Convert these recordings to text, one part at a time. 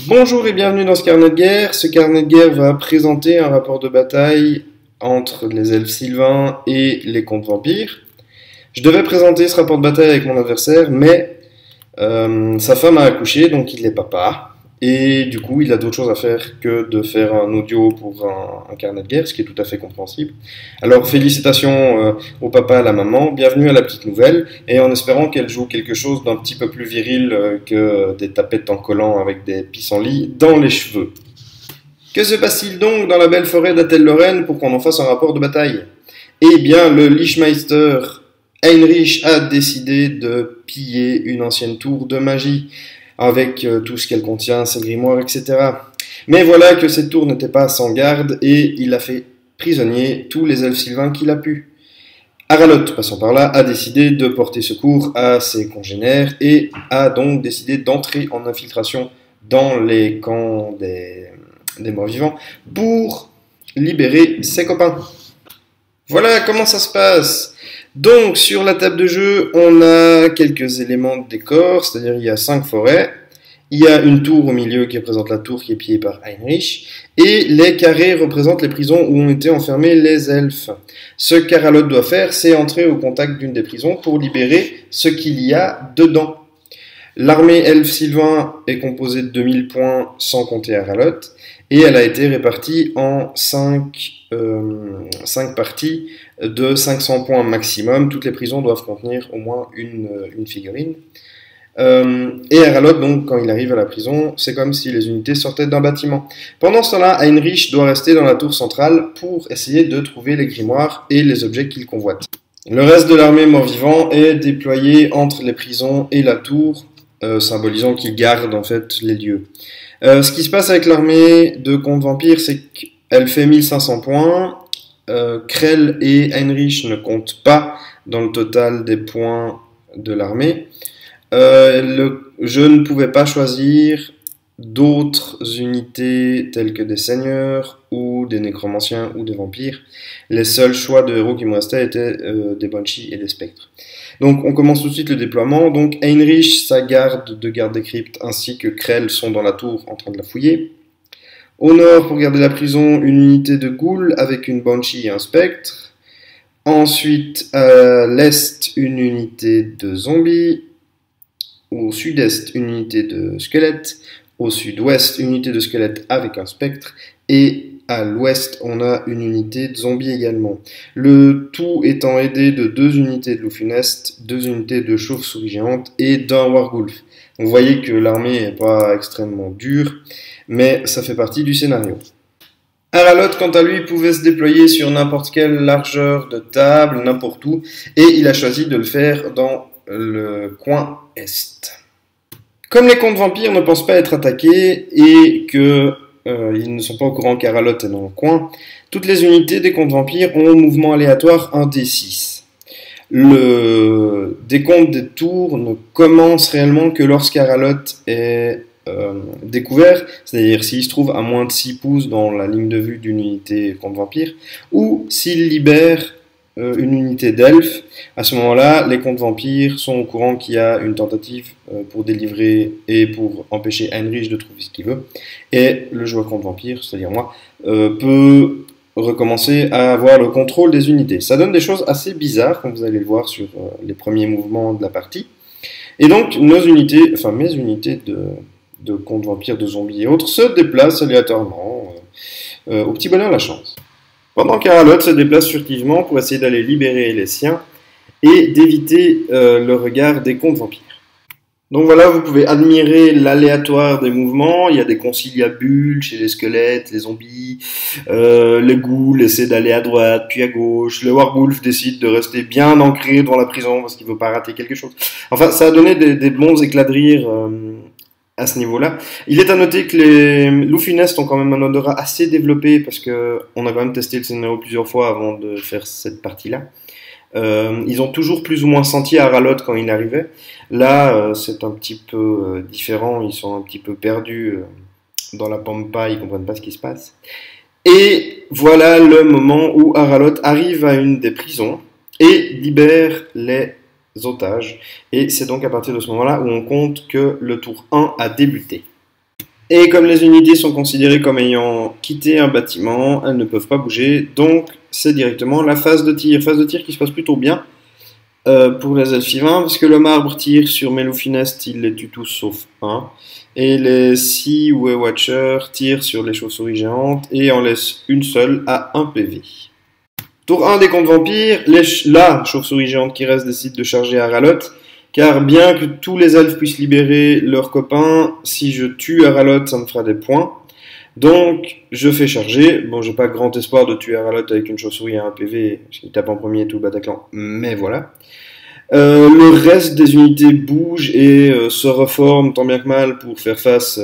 Bonjour et bienvenue dans ce carnet de guerre. Ce carnet de guerre va présenter un rapport de bataille entre les elfes sylvains et les contes vampires. Je devais présenter ce rapport de bataille avec mon adversaire, mais sa femme a accouché, donc il est papa. Et du coup, il a d'autres choses à faire que de faire un audio pour un carnet de guerre, ce qui est tout à fait compréhensible. Alors, félicitations au papa et à la maman, bienvenue à la petite nouvelle, et en espérant qu'elle joue quelque chose d'un petit peu plus viril que des tapettes en collant avec des pissenlits dans les cheveux. Que se passe-t-il donc dans la belle forêt d'Atel-Lorraine pour qu'on en fasse un rapport de bataille? Eh bien, le Lichmeister Heinrich a décidé de piller une ancienne tour de magie, avec tout ce qu'elle contient, ses grimoires, etc. Mais voilà que cette tour n'était pas sans garde, et il a fait prisonnier tous les elfes sylvains qu'il a pu. Aralot, passant par là, a décidé de porter secours à ses congénères, et a donc décidé d'entrer en infiltration dans les camps des morts-vivants pour libérer ses copains. Voilà comment ça se passe. Donc, sur la table de jeu, on a quelques éléments de décor, c'est-à-dire il y a 5 forêts, il y a une tour au milieu qui représente la tour qui est pillée par Heinrich, et les carrés représentent les prisons où ont été enfermés les elfes. Ce qu'Aralot doit faire, c'est entrer au contact d'une des prisons pour libérer ce qu'il y a dedans. L'armée elfe sylvain est composée de 2000 points sans compter Aralot, et elle a été répartie en 5 parties de 500 points maximum. Toutes les prisons doivent contenir au moins une figurine. Et Aralot, donc, quand il arrive à la prison, c'est comme si les unités sortaient d'un bâtiment. Pendant ce temps-là, Heinrich doit rester dans la tour centrale pour essayer de trouver les grimoires et les objets qu'il convoite. Le reste de l'armée mort-vivant est déployé entre les prisons et la tour, symbolisant qu'il garde en fait les lieux. Ce qui se passe avec l'armée de contes vampires, c'est qu'elle fait 1500 points. Krell et Heinrich ne comptent pas dans le total des points de l'armée. Je ne pouvais pas choisir d'autres unités telles que des seigneurs ou des nécromanciens ou des vampires. Les seuls choix de héros qui me restaient étaient des banshees et des spectres. Donc on commence tout de suite le déploiement. Donc Heinrich, sa garde de garde des cryptes ainsi que Krell sont dans la tour en train de la fouiller. Au nord, pour garder la prison, une unité de ghouls avec une banshee et un spectre. Ensuite, à l'est, une unité de zombies. Au sud-est, une unité de squelettes. Au sud-ouest, une unité de squelettes avec un spectre. Et à l'ouest, on a une unité de zombies également. Le tout étant aidé de 2 unités de loup funeste, 2 unités de chauve-souris géante et d'un wargulf. Vous voyez que l'armée n'est pas extrêmement dure, mais ça fait partie du scénario. Aralot, quant à lui, pouvait se déployer sur n'importe quelle largeur de table, n'importe où, et il a choisi de le faire dans le coin est. Comme les contes vampires ne pensent pas être attaqués et que ils ne sont pas au courant qu'Aralot est dans le coin, toutes les unités des contes vampires ont un mouvement aléatoire 1d6. Le décompte des tours ne commence réellement que lorsqu'Aralot est découvert, c'est-à-dire s'il se trouve à moins de 6 pouces dans la ligne de vue d'une unité contre vampire, ou s'il libère une unité d'elfes. À ce moment-là, les contes vampires sont au courant qu'il y a une tentative pour délivrer et pour empêcher Heinrich de trouver ce qu'il veut, et le joueur contre vampire, c'est-à-dire moi, peut recommencer à avoir le contrôle des unités. Ça donne des choses assez bizarres, comme vous allez le voir sur les premiers mouvements de la partie. Et donc, nos unités, enfin mes unités de contes vampires, de zombies et autres, se déplacent aléatoirement au petit bonheur la chance. Pendant qu'Aralot se déplace furtivement pour essayer d'aller libérer les siens et d'éviter le regard des contes vampires. Donc voilà, vous pouvez admirer l'aléatoire des mouvements. Il y a des conciliabules chez les squelettes, les zombies, les ghouls essaient d'aller à droite puis à gauche, le wargulf décide de rester bien ancré dans la prison parce qu'il ne veut pas rater quelque chose. Enfin, ça a donné des bons éclats de rire à ce niveau-là. Il est à noter que les loups funestes ont quand même un odorat assez développé parce que on a quand même testé le scénario plusieurs fois avant de faire cette partie-là. Ils ont toujours plus ou moins senti Aralot quand il arrivait. Là, c'est un petit peu différent. Ils sont un petit peu perdus dans la pampa. Ils comprennent pas ce qui se passe. Et voilà le moment où Aralot arrive à une des prisons et libère les otages. Et c'est donc à partir de ce moment-là où on compte que le tour 1 a débuté. Et comme les unités sont considérées comme ayant quitté un bâtiment, elles ne peuvent pas bouger, donc c'est directement la phase de tir. Phase de tir qui se passe plutôt bien pour les Elfivins, parce que le marbre tire sur Melofinest, il les tue tous sauf un. Et les Sea Way Watchers tirent sur les chauves-souris géantes et en laissent une seule à 1 PV. Tour 1 des contes vampires, la chauve-souris géante qui reste décide de charger Aralot, car bien que tous les elfes puissent libérer leurs copains, si je tue Aralot, ça me fera des points. Donc, je fais charger. Bon, j'ai pas grand espoir de tuer Aralot avec une chauve-souris à 1 PV, parce qu'il tape en premier tout le Bataclan, mais voilà. Le reste des unités bougent et se reforment tant bien que mal pour faire face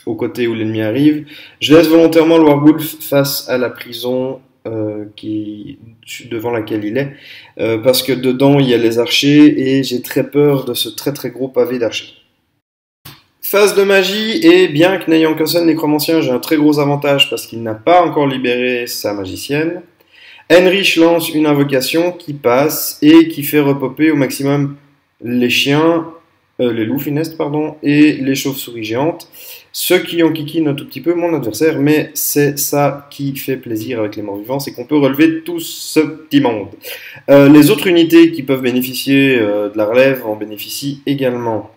au côté où l'ennemi arrive. Je laisse volontairement le Warwolf face à la prison devant laquelle il est, parce que dedans il y a les archers et j'ai très peur de ce très très gros pavé d'archers. Phase de magie, et bien que n'ayant qu'un seul nécromancien, j'ai un très gros avantage parce qu'il n'a pas encore libéré sa magicienne. Henrich lance une invocation qui passe et qui fait repopper au maximum les chiens, les loups funestes, pardon, et les chauves-souris géantes. Ceux qui ont kiki un tout petit peu mon adversaire, mais c'est ça qui fait plaisir avec les morts-vivants, c'est qu'on peut relever tout ce petit monde. Les autres unités qui peuvent bénéficier de la relève en bénéficient également.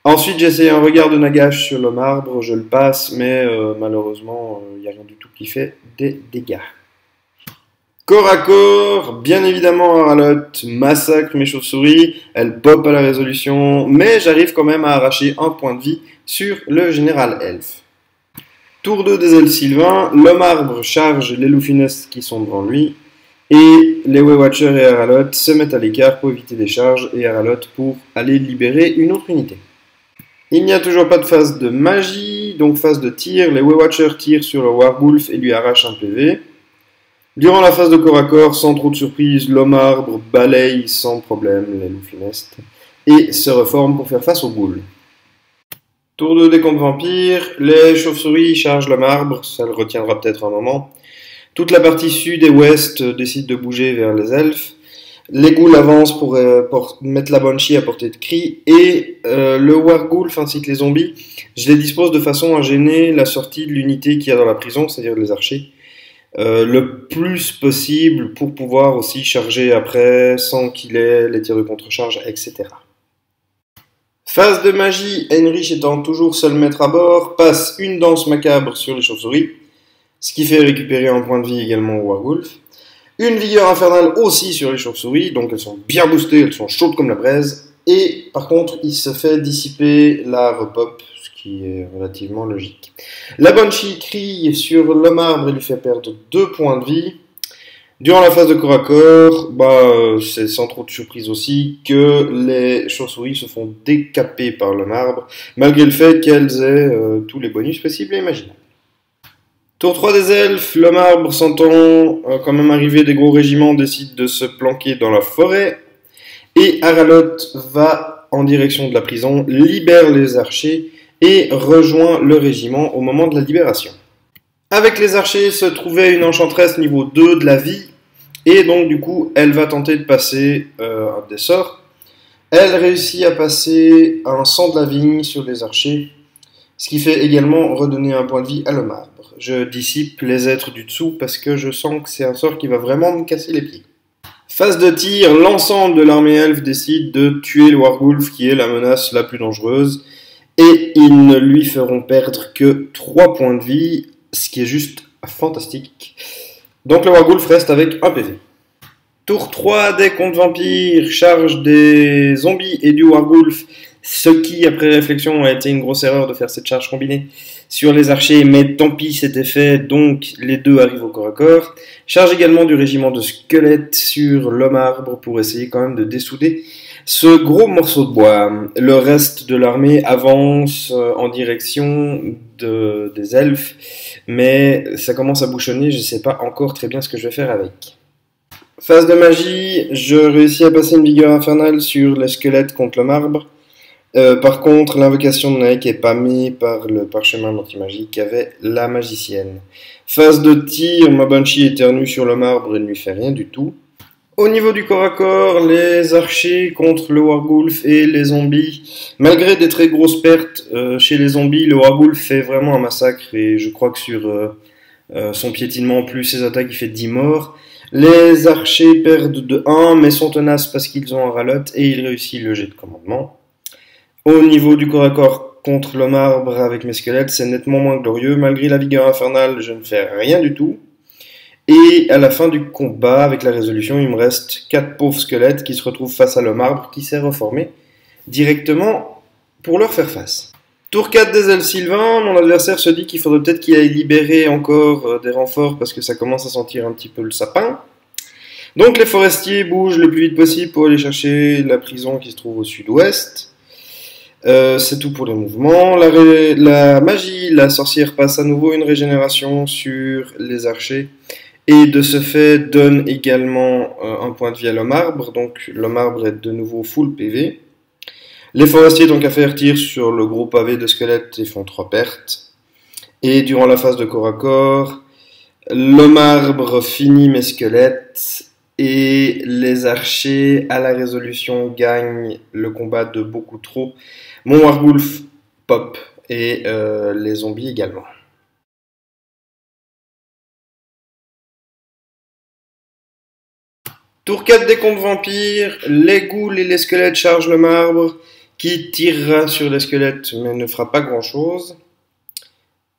Ensuite, j'essaie un regard de Nagash sur le marbre, je le passe, mais malheureusement, il n'y a rien du tout qui fait des dégâts. Corps à corps, bien évidemment, Aralot massacre mes chauves-souris, elle pop à la résolution, mais j'arrive quand même à arracher un point de vie sur le général elfe. Tour 2 des Elfsylvains, le marbre charge les loups funestes qui sont devant lui, et les Way Watchers et Aralot se mettent à l'écart pour éviter des charges, et Aralot pour aller libérer une autre unité. Il n'y a toujours pas de phase de magie, donc phase de tir, les Way Watchers tirent sur le Warwolf et lui arrachent un PV. Durant la phase de corps à corps, sans trop de surprise, l'homme arbre balaye sans problème les loups funestes et se reforme pour faire face aux ghouls. Tour 2 des contes vampires, les chauves-souris chargent l'homme arbre, ça le retiendra peut-être un moment. Toute la partie sud et ouest décide de bouger vers les elfes. Les ghouls avancent pour mettre la banshee à portée de cri et le warghoulf ainsi que les zombies, je les dispose de façon à gêner la sortie de l'unité qu'il y a dans la prison, c'est-à-dire les archers. Le plus possible pour pouvoir aussi charger après sans qu'il ait les tirs de contre-charge, etc. Phase de magie, Henrich étant toujours seul maître à bord, passe une danse macabre sur les chauves-souris, ce qui fait récupérer un point de vie également au Warwolf. Une vigueur infernale aussi sur les chauves-souris, donc elles sont bien boostées, elles sont chaudes comme la braise, et par contre il se fait dissiper la repop, qui est relativement logique. La Banshee crie sur le marbre et lui fait perdre 2 points de vie. Durant la phase de corps à corps, c'est sans trop de surprise aussi que les chauves-souris se font décaper par le marbre, malgré le fait qu'elles aient tous les bonus possibles et imaginables. Tour 3 des elfes, le marbre sentant quand même arriver des gros régiments décide de se planquer dans la forêt, et Aralot va en direction de la prison, libère les archers, et rejoint le régiment au moment de la libération. Avec les archers se trouvait une enchanteresse niveau 2 de la vie, et donc du coup elle va tenter de passer un des sorts. Elle réussit à passer un sang de la vigne sur les archers, ce qui fait également redonner un point de vie à le marbre. Je dissipe les êtres du dessous parce que je sens que c'est un sort qui va vraiment me casser les pieds. Phase de tir, l'ensemble de l'armée elfe décide de tuer le Warwolf qui est la menace la plus dangereuse, et ils ne lui feront perdre que 3 points de vie, ce qui est juste fantastique. Donc le Warwolf reste avec 1 PV. Tour 3 des contes vampires, charge des zombies et du Warwolf, ce qui, après réflexion, a été une grosse erreur de faire cette charge combinée sur les archers, mais tant pis, c'était fait, donc les deux arrivent au corps à corps. Charge également du régiment de squelettes sur l'homme arbre pour essayer quand même de dessouder ce gros morceau de bois. Le reste de l'armée avance en direction des elfes, mais ça commence à bouchonner, je ne sais pas encore très bien ce que je vais faire avec. Phase de magie, je réussis à passer une vigueur infernale sur les squelettes contre le marbre. Par contre, l'invocation de Naek est pâmée par le parchemin d'anti-magie qu'avait la magicienne. Phase de tir, ma Banshee éternue sur le marbre et ne lui fait rien du tout. Au niveau du corps à corps, les archers contre le Wargulf et les zombies. Malgré des très grosses pertes chez les zombies, le Wargulf fait vraiment un massacre et je crois que sur son piétinement plus ses attaques, il fait 10 morts. Les archers perdent de 1 mais sont tenaces parce qu'ils ont un ralotte et ils réussissent le jet de commandement. Au niveau du corps à corps contre le marbre avec mes squelettes, c'est nettement moins glorieux. Malgré la vigueur infernale, je ne fais rien du tout. Et à la fin du combat, avec la résolution, il me reste 4 pauvres squelettes qui se retrouvent face à le marbre qui s'est reformé directement pour leur faire face. Tour 4 des elfes sylvains, mon adversaire se dit qu'il faudrait peut-être qu'il aille libérer encore des renforts parce que ça commence à sentir un petit peu le sapin. Donc les forestiers bougent le plus vite possible pour aller chercher la prison qui se trouve au sud-ouest. C'est tout pour les mouvements. La magie, la sorcière passe à nouveau une régénération sur les archers. Et de ce fait donne également un point de vie à l'homme arbre, donc l'homme arbre est de nouveau full PV. Les forestiers donc à faire tir sur le gros pavé de squelettes et font 3 pertes. Et durant la phase de corps à corps, l'homme arbre finit mes squelettes et les archers à la résolution gagnent le combat de beaucoup trop. Mon Wargulf pop et les zombies également. Tour 4 des contes vampires, les ghouls et les squelettes chargent le marbre, qui tirera sur les squelettes mais ne fera pas grand chose.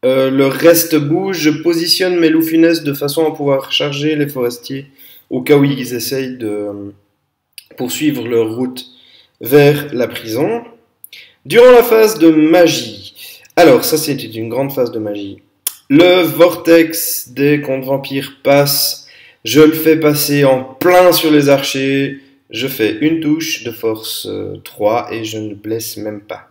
Le reste bouge, je positionne mes loups funestes de façon à pouvoir charger les forestiers au cas où ils essayent de poursuivre leur route vers la prison. Durant la phase de magie, alors ça c'était une grande phase de magie, le vortex des contes vampires passe. Je le fais passer en plein sur les archers. Je fais une touche de force 3 et je ne blesse même pas.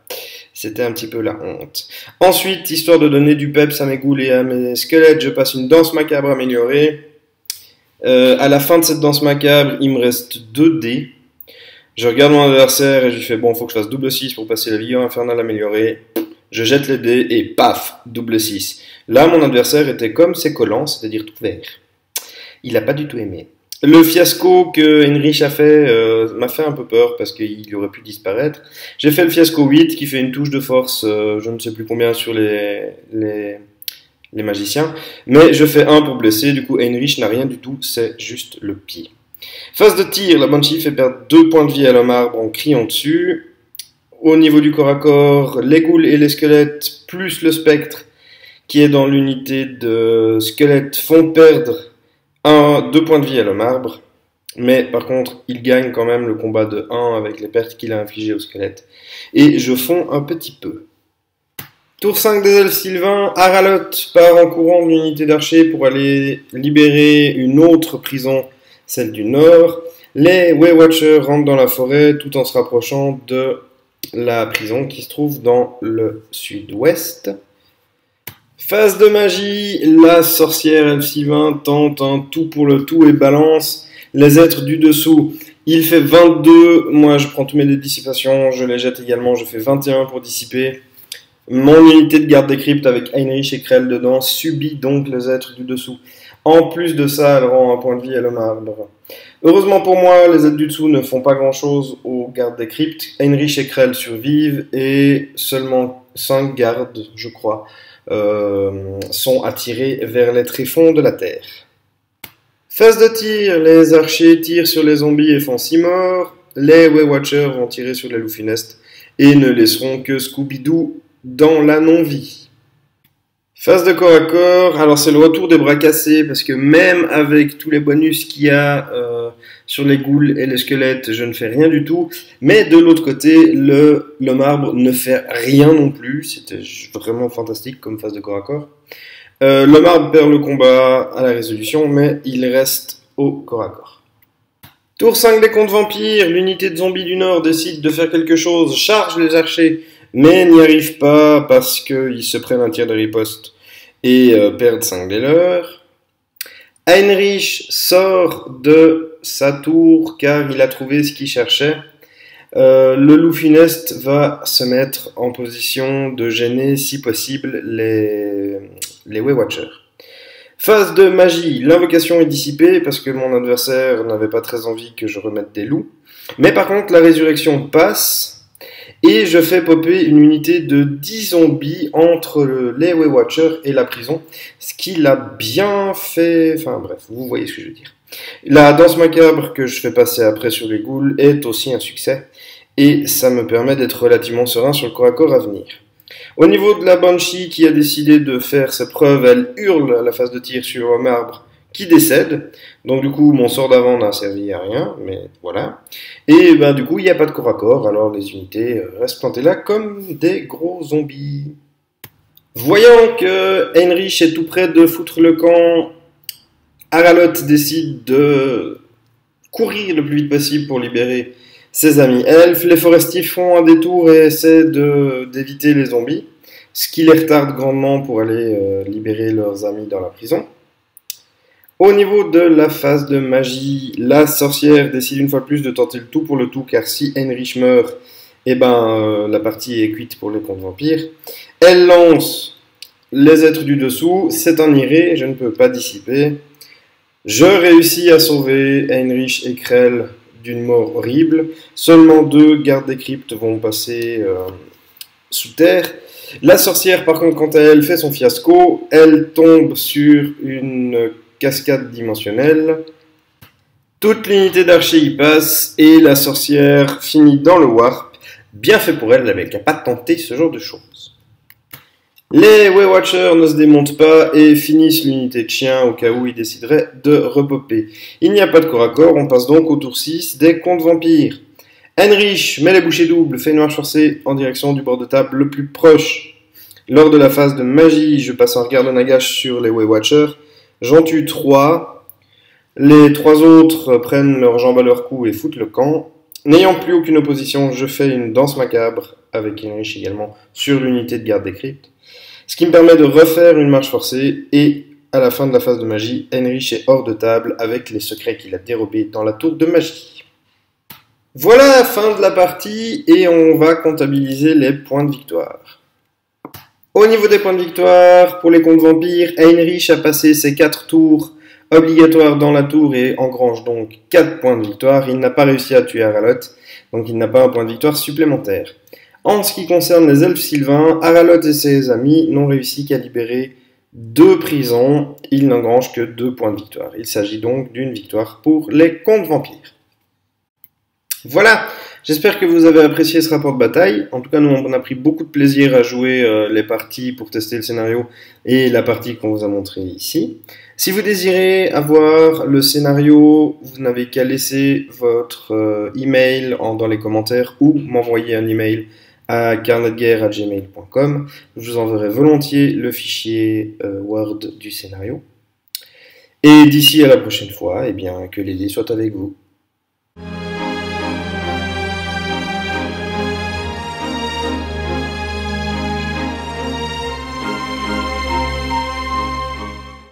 C'était un petit peu la honte. Ensuite, histoire de donner du peps à mes ghouls et à mes squelettes, je passe une danse macabre améliorée. À la fin de cette danse macabre, il me reste 2 dés. Je regarde mon adversaire et je lui fais bon, faut que je fasse double 6 pour passer la vigueur infernale améliorée. Je jette les dés et paf, double 6. Là, mon adversaire était comme ses collants, c'est-à-dire tout vert. Il n'a pas du tout aimé. Le fiasco que Heinrich a fait m'a fait un peu peur parce qu'il aurait pu disparaître. J'ai fait le fiasco 8 qui fait une touche de force, je ne sais plus combien sur les magiciens. Mais je fais 1 pour blesser, du coup Heinrich n'a rien du tout, c'est juste le pied. Phase de tir, la Banshee fait perdre 2 points de vie à l'homme arbre en criant dessus. Au niveau du corps à corps, les ghouls et les squelettes, plus le spectre qui est dans l'unité de squelettes, font perdre 2 points de vie à l'homme arbre, mais par contre, il gagne quand même le combat de 1 avec les pertes qu'il a infligées au squelette. Et je fonds un petit peu. Tour 5 des elfes sylvains, Aralot part en courant de l'unité d'archers pour aller libérer une autre prison, celle du nord. Les Waywatchers rentrent dans la forêt tout en se rapprochant de la prison qui se trouve dans le sud-ouest. Phase de magie, la sorcière elfe sylvain tente un tout pour le tout et balance les êtres du dessous. Il fait 22, moi je prends tous mes dés de dissipation, je les jette également, je fais 21 pour dissiper. Mon unité de garde des cryptes avec Heinrich et Krell dedans subit donc les êtres du dessous. En plus de ça, elle rend un point de vie à l'homme arbre. Heureusement pour moi, les êtres du dessous ne font pas grand chose aux gardes des cryptes. Heinrich et Krell survivent et seulement 5 gardes, je crois, sont attirés vers les tréfonds de la terre. Phase de tir, les archers tirent sur les zombies et font 6 morts. Les Waywatchers vont tirer sur les loups funestes et ne laisseront que Scooby-Doo dans la non-vie. Phase de corps à corps, alors c'est le retour des bras cassés parce que même avec tous les bonus qu'il y a sur les ghouls et les squelettes, je ne fais rien du tout. Mais de l'autre côté, l'homme arbre ne fait rien non plus. C'était vraiment fantastique comme phase de corps à corps. L'homme arbre perd le combat à la résolution, mais il reste au corps à corps. Tour 5 des contes vampires, l'unité de zombies du Nord décide de faire quelque chose, charge les archers, mais n'y arrive pas parce qu'ils se prennent un tir de riposte et perdent 5 des leurs. Heinrich sort de sa tour car il a trouvé ce qu'il cherchait. Le loup funeste va se mettre en position de gêner si possible les Waywatchers. Phase de magie, l'invocation est dissipée parce que mon adversaire n'avait pas très envie que je remette des loups. Mais par contre, la résurrection passe et je fais popper une unité de 10 zombies entre les Way Watchers et la prison. Ce qui l'a bien fait... Enfin bref, vous voyez ce que je veux dire. La danse macabre que je fais passer après sur les ghouls est aussi un succès. Et ça me permet d'être relativement serein sur le corps à corps à venir. Au niveau de la Banshee qui a décidé de faire ses preuves, elle hurle à la phase de tir sur un marbre qui décède. Donc du coup, mon sort d'avant n'a servi à rien, mais voilà. Et ben du coup, il n'y a pas de corps à corps, alors les unités restent plantées là comme des gros zombies. Voyant que Heinrich est tout près de foutre le camp, Aralot décide de courir le plus vite possible pour libérer ses amis elfes. Les forestiers font un détour et essaient d'éviter les zombies, ce qui les retarde grandement pour aller libérer leurs amis dans la prison. Au niveau de la phase de magie, la sorcière décide une fois de plus de tenter le tout pour le tout, car si Heinrich meurt, eh ben, la partie est cuite pour les contes vampires. Elle lance les êtres du dessous, c'est un iré, je ne peux pas dissiper. Je réussis à sauver Heinrich et Krell d'une mort horrible. Seulement 2 gardes des cryptes vont passer sous terre. La sorcière, par contre, quant à elle, fait son fiasco. Elle tombe sur une cascade dimensionnelle. Toute l'unité d'archers y passe et la sorcière finit dans le warp. Bien fait pour elle, elle n'avait qu'à pas tenter ce genre de choses. Les Way Watchers ne se démontent pas et finissent l'unité de chien au cas où ils décideraient de repopper. Il n'y a pas de corps à corps, on passe donc au tour 6 des contes vampires. Heinrich met les bouchées doubles, fait une marche forcée en direction du bord de table le plus proche. Lors de la phase de magie, je passe un regard de nagache sur les Way Watchers. J'en tue 3. Les 3 autres prennent leurs jambes à leur cou et foutent le camp. N'ayant plus aucune opposition, je fais une danse macabre, avec Heinrich également, sur l'unité de garde des cryptes. Ce qui me permet de refaire une marche forcée et à la fin de la phase de magie, Heinrich est hors de table avec les secrets qu'il a dérobés dans la tour de magie. Voilà la fin de la partie et on va comptabiliser les points de victoire. Au niveau des points de victoire, pour les contes vampires, Heinrich a passé ses 4 tours obligatoires dans la tour et engrange donc 4 points de victoire. Il n'a pas réussi à tuer Aralot, donc il n'a pas un point de victoire supplémentaire. En ce qui concerne les elfes sylvains, Aralot et ses amis n'ont réussi qu'à libérer 2 prisons. Ils n'engrangent que 2 points de victoire. Il s'agit donc d'une victoire pour les contes vampires. Voilà, j'espère que vous avez apprécié ce rapport de bataille. En tout cas, nous, on a pris beaucoup de plaisir à jouer les parties pour tester le scénario et la partie qu'on vous a montrée ici. Si vous désirez avoir le scénario, vous n'avez qu'à laisser votre email dans les commentaires ou m'envoyer un email à carnetguerre@gmail.com. Je vous enverrai volontiers le fichier Word du scénario. Et d'ici à la prochaine fois, eh bien, que les dés soient avec vous.